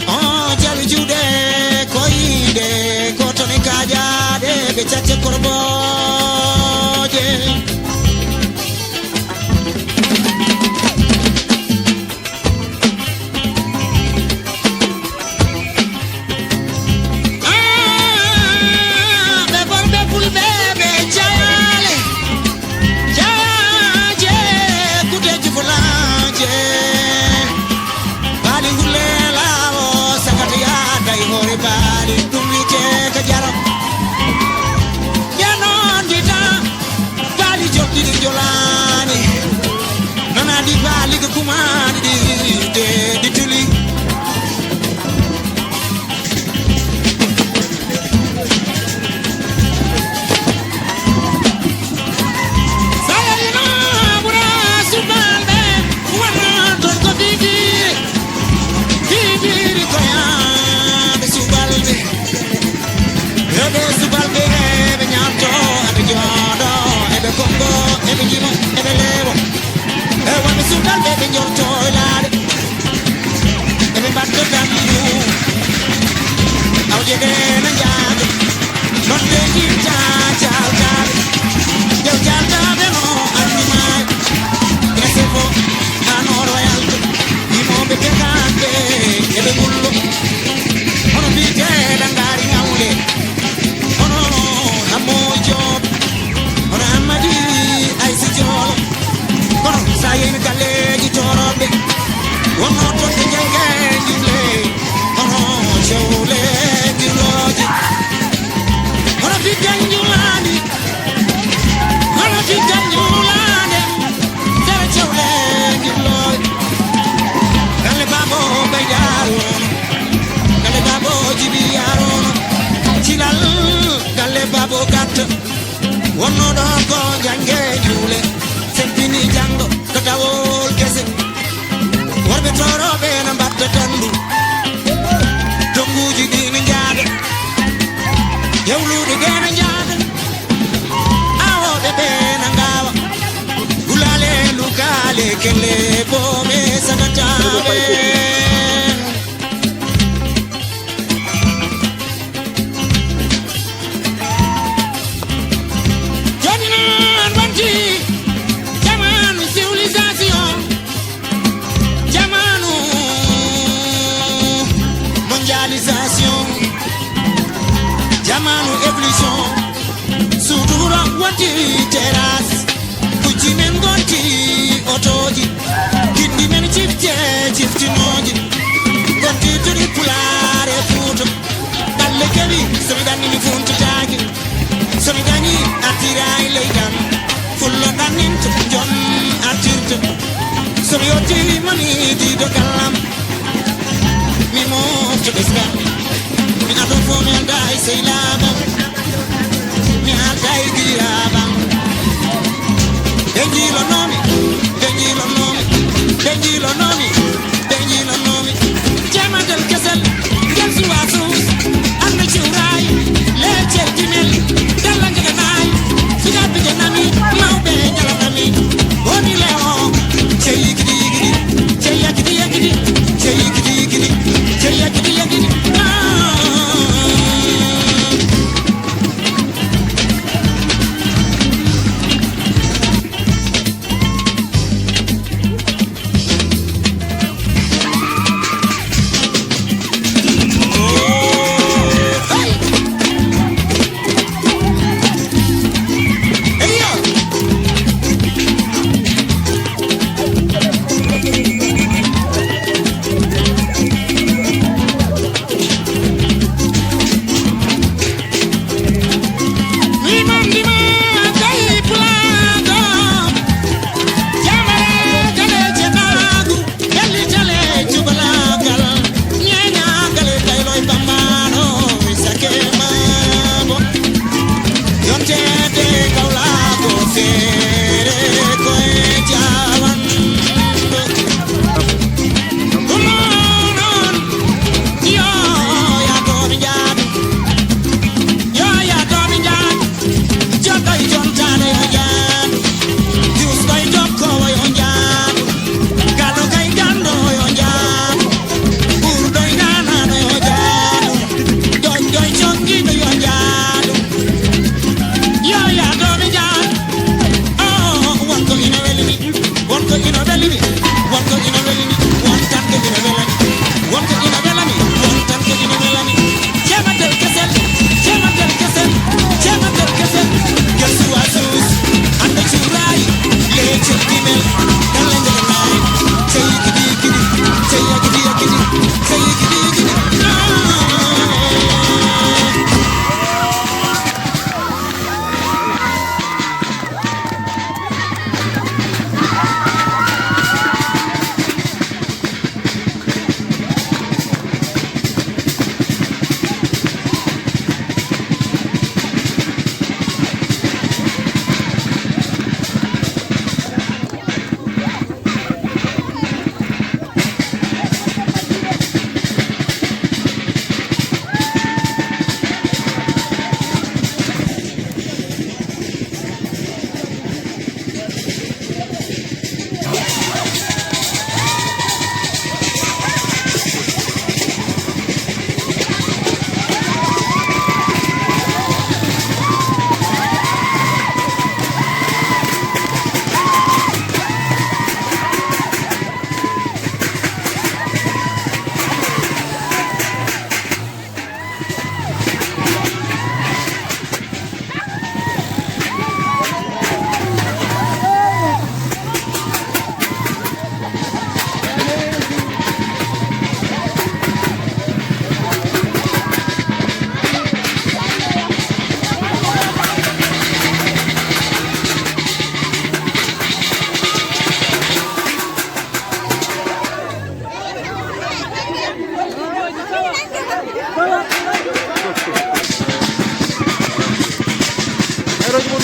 Oh jawi jude koide kotone kajade be chache korboje Wono do ko jange jule sempini jango katawol kese warbe torobe na mbatta tandu donguji dina jaade yewlude gena jaade awo de bena ngawa gulale lukale kele bome sakatabe Jamanu evolution sudura wati terrace kuji men gonti otoji kindi men chifti noji gonti turi pulare futo dalle kebi somidani mi funto tagi somidani atirai leidan fullo daninto jon atirto somiyoti mani di do kalam mi mo to desga I don't for me and I say lava me I die giraba Dengilo nomi Jama del kesel gel suwasus amna ciuray leche timel dalla ngeganay suga bije nami mawbe nyala nami woni lewo cheyi gidi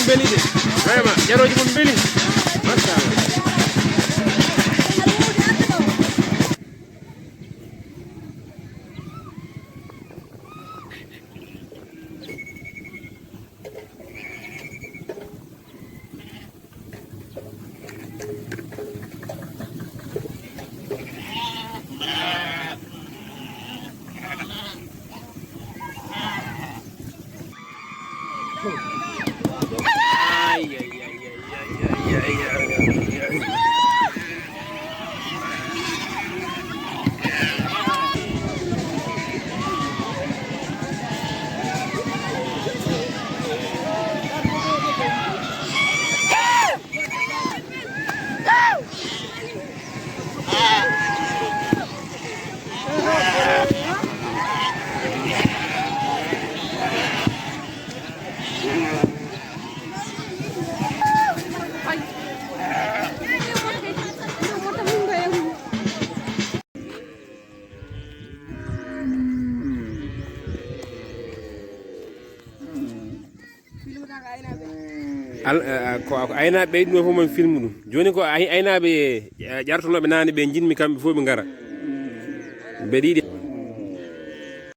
mum beli de vraiment jaroji mum beli machallah. ko aynaɓe ɓe ɗum fof man film ɗum joni ko aynaɓe ƴartonoɓe nane ɓe jinmi kamɓe fof ɓe gara ɓe ɗiɗi